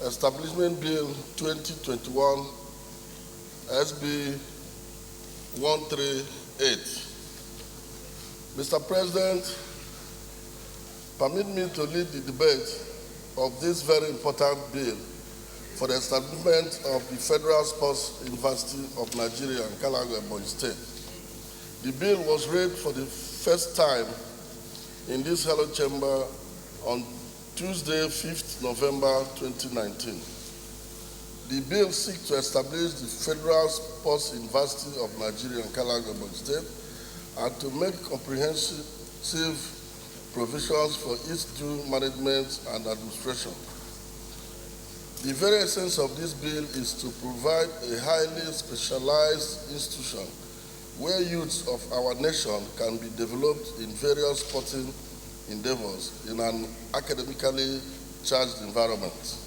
Establishment Bill 2021 SB 138. Mr. President, permit me to lead the debate of this very important bill for the establishment of the Federal Sports University of Nigeria, Nkalagu, Ebonyi State. The bill was read for the first time in this Hello Chamber on Tuesday, 5th November 2019. The bill seeks to establish the Federal Sports University of Nigeria, Nkalagu, Ebonyi State, and to make comprehensive provisions for its due management and administration. The very essence of this bill is to provide a highly specialized institution where youths of our nation can be developed in various sporting endeavors in an academically charged environment.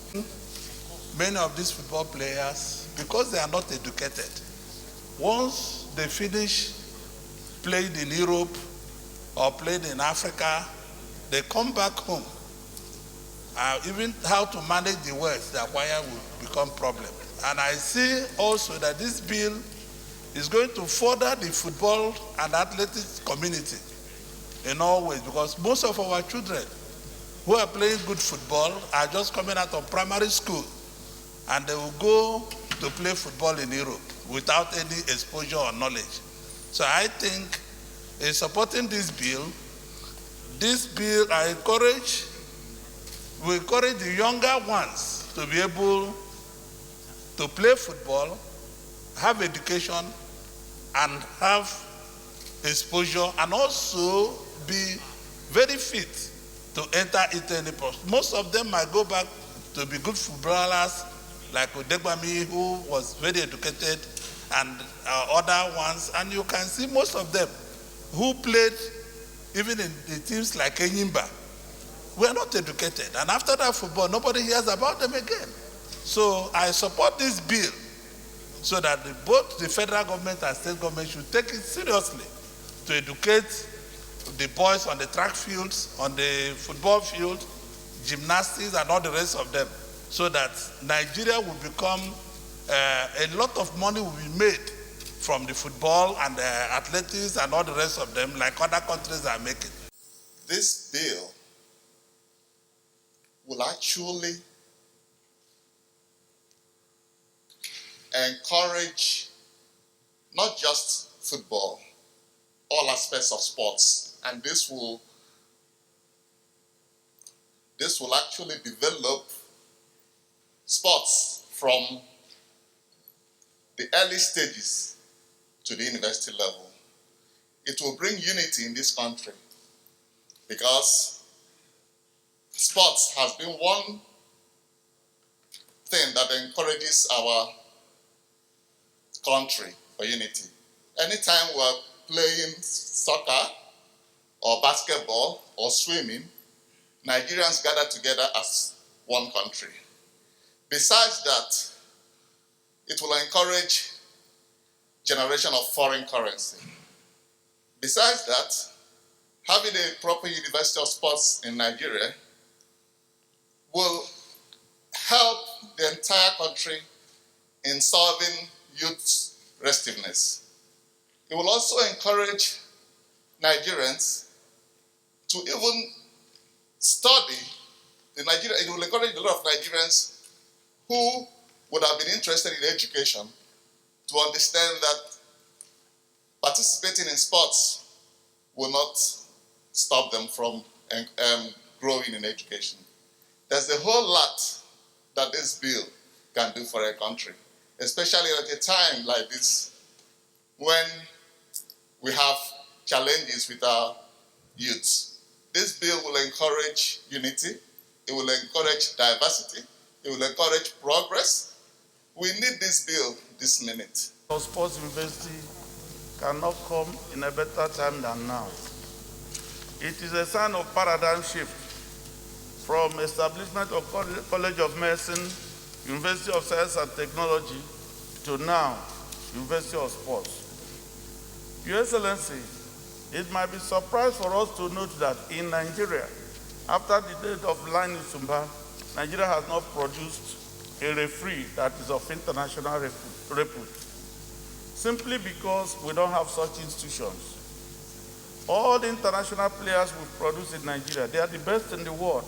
Many of these football players, because they are not educated, once they finish playing in Europe or played in Africa, they come back home. Even how to manage the wealth they acquire will become a problem. And I see also that this bill is going to further the football and athletics community in all ways, because most of our children who are playing good football are just coming out of primary school and they will go to play football in Europe without any exposure or knowledge. So I think in supporting this bill we encourage the younger ones to be able to play football, have education, and have exposure, and also be very fit to enter into any post. Most of them might go back to be good footballers, like Ebezim, who was very educated, and other ones. And you can see most of them who played even in the teams like Enyimba were not educated. And after that football, nobody hears about them again. So I support this bill so that both the federal government and state government should take it seriously to educate the boys on the track fields, on the football field, gymnastics, and all the rest of them, so that Nigeria will become, a lot of money will be made from the football and the athletics and all the rest of them, like other countries are making. This bill will actually encourage not just football, all aspects of sports, and this will actually develop sports from the early stages to the university level. It will bring unity in this country, because sports has been one thing that encourages our country for unity. Anytime we're playing soccer or basketball or swimming, Nigerians gather together as one country. Besides that, it will encourage generation of foreign currency. Besides that, having a proper University of Sports in Nigeria will help the entire country in solving youth restiveness. It will also encourage Nigerians to even study in Nigeria. It will encourage a lot of Nigerians who would have been interested in education to understand that participating in sports will not stop them from growing in education. There's a whole lot that this bill can do for a country, especially at a time like this when we have challenges with our youths. This bill will encourage unity, it will encourage diversity, it will encourage progress. We need this bill this minute. Our sports university cannot come in a better time than now. It is a sign of paradigm shift from establishment of College of Medicine, University of Science and Technology, to now, University of Sports. Your Excellency, it might be a surprise for us to note that in Nigeria, after the death of Lion Sumba, Nigeria has not produced a referee that is of international repute, simply because we don't have such institutions. All the international players we produce in Nigeria, they are the best in the world,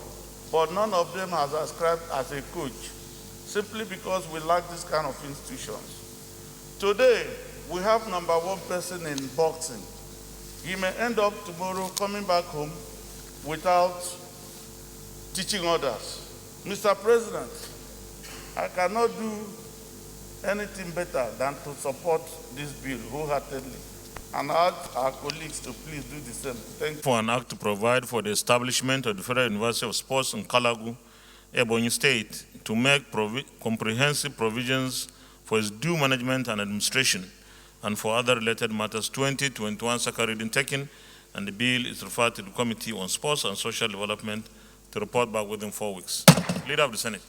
but none of them has ascribed as a coach, simply because we lack this kind of institutions. Today, we have #1 person in boxing. He may end up tomorrow coming back home without teaching others. Mr. President, I cannot do anything better than to support this bill wholeheartedly and urge our colleagues to please do the same. Thank you. For an act to provide for the establishment of the Federal University of Sports in Nkalagu, Ebonyi State, to make comprehensive provisions for its due management and administration, and for other related matters. 2021 second reading taken, and the bill is referred to the Committee on Sports and Social Development to report back within 4 weeks. Leader of the Senate.